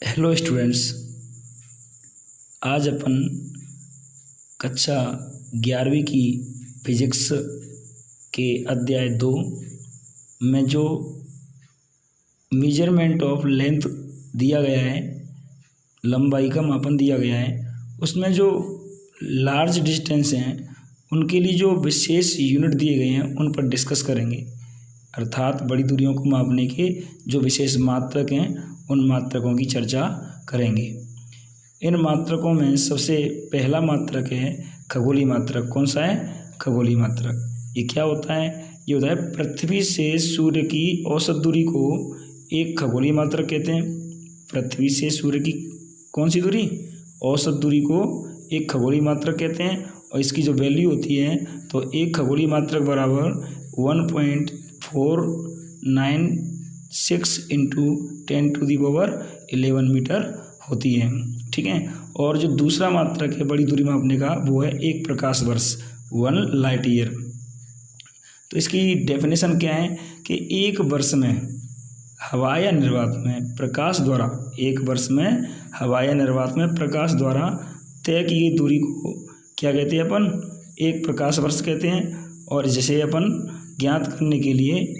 Hello students, आज अपन कक्षा 11वीं की फिजिक्स के अध्याय 2 में जो मेजरमेंट ऑफ लेंथ दिया गया है, लंबाई का मापन दिया गया है, उसमें जो लार्ज डिस्टेंस हैं उनके लिए जो विशेष यूनिट दिए गए हैं उन पर डिस्कस करेंगे। अर्थात बड़ी दूरियों को मापने के जो विशेष मात्रक हैं उन मात्रकों की चर्चा करेंगे। इन मात्रकों में सबसे पहला मात्रक है खगोलीय मात्रक। कौन सा है? खगोलीय मात्रक। ये क्या होता है? ये होता है पृथ्वी से सूर्य की औसत दूरी को एक खगोलीय मात्रक कहते हैं। पृथ्वी से सूर्य की कौन सी दूरी? औसत दूरी को एक खगोलीय मात्रक कहते हैं। और इसकी जो वैल्यू होती है तो एक खगोलीय मात्रक बराबर 1.496 इंटू 10⁻11 मीटर होती है। ठीक है। और जो दूसरा मात्रक है बड़ी दूरी मापने का वो है एक प्रकाश वर्ष, 1 लाइट ईयर। तो इसकी डेफिनेशन क्या है कि एक वर्ष में हवा या निर्वात में प्रकाश द्वारा, एक वर्ष में हवा या निर्वात में प्रकाश द्वारा तय की गई दूरी को क्या कहते हैं? अपन एक प्रकाश वर्ष कहते हैं। और जैसे अपन ज्ञात करने के लिए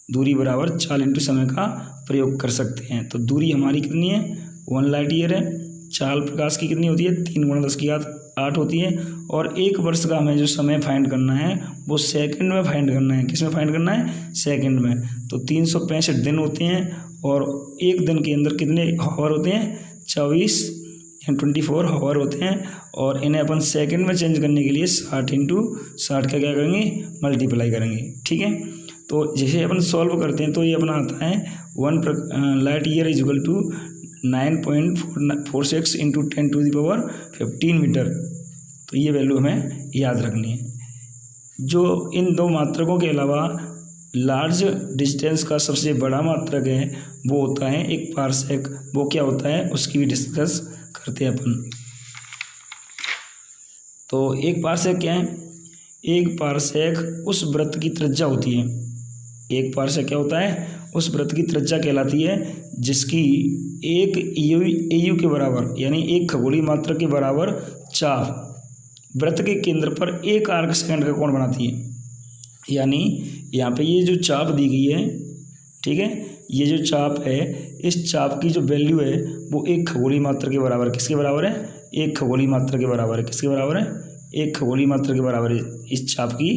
दूरी बराबर 4 इंटू समय का प्रयोग कर सकते हैं। तो दूरी हमारी कितनी है? 1 लाइट ईयर है। चाल प्रकाश की कितनी होती है? 3 × 10⁸ होती है। और एक वर्ष का हमें जो समय फाइंड करना है वो सेकंड में फाइंड करना है। किस में फाइंड करना है? सेकंड में। तो 365 दिन होते हैं और एक दिन के अंदर कितने हावर होते हैं? 24 हावर होते हैं। और इन्हें अपन सेकंड में चेंज करने के लिए 60 इंटू 60 का क्या करेंगे? मल्टीप्लाई करेंगे। ठीक है। तो जैसे अपन सॉल्व करते हैं तो ये अपना आता है 1 light year is equal to 9.46 into 10⁻15 metre. तो ये वैल्यू हमें याद रखनी है। जो इन दो मात्रकों के अलावा लार्ज डिस्टेंस का सबसे बड़ा मात्रक है वो होता है एक पारसेक। वो क्या होता है उसकी भी डिस्कस करते हैं अपन। तो एक पारसेक क्या है? एक पारसेक उस वृत्त की त्रिज्या होती है। एक पारसेक क्या होता है? उस वृत्त की त्रिज्या कहलाती है जिसकी एक एयू के बराबर यानी एक खगोलीय मात्रक के बराबर चाप वृत्त के केंद्र पर 1 आर्क सेकंड का कोण बनाती है। यानी यहाँ पे ये जो चाप दी गई है, ठीक है, ये जो चाप है इस चाप की जो वैल्यू है वो एक खगोलीय मात्रक के बराबर है। किसके बराबर है? एक खगोलीय मात्रक के बराबर है। किसके बराबर है? एक खगोलीय मात्रक के बराबर है इस चाप की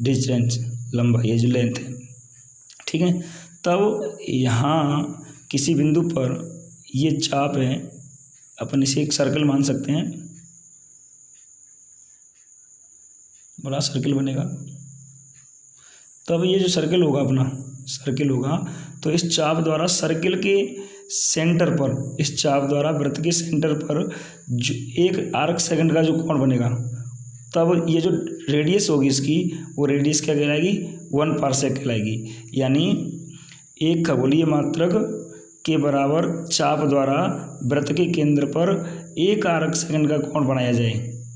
डिस्टेंस, लंबाई, ये जो लेंथ है। ठीक है। तब यहाँ किसी बिंदु पर ये चाप है, अपन इसे एक सर्कल मान सकते हैं। बड़ा सर्कल बनेगा। तब ये जो सर्कल होगा अपना सर्कल होगा तो इस चाप द्वारा सर्कल के सेंटर पर, इस चाप द्वारा वृत्त के सेंटर पर जो 1 आर्क सेकंड का जो कोण बनेगा, तब ये जो रेडियस होगी इसकी वो रेडियस क्या कहलाएगी? 1 पारसेक कहलाएगी। यानी एक खगोलीय मात्रक के बराबर चाप द्वारा वृत्त के केंद्र पर 1 आर्क सेकंड का कोण बनाया जाए।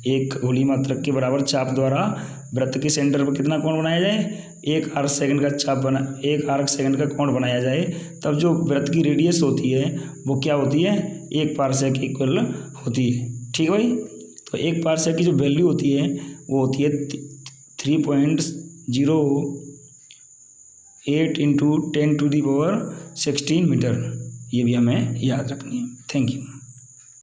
एक खगोलीय मात्रक के बराबर चाप द्वारा वृत्त के सेंटर पर कितना कोण बनाया जाए? 1 आर्क सेकंड का 1 आर्क सेकंड का कोण बनाया जाए। तब जो वृत्त की रेडियस होती है वो क्या होती है? 1 पारसेक इक्वल होती है। ठीक है भाई। तो 1 पारसेक की जो वैल्यू होती है वो होती है 3.08 इंटू 10⁻16 मीटर। ये भी हमें याद रखनी है। Thank you.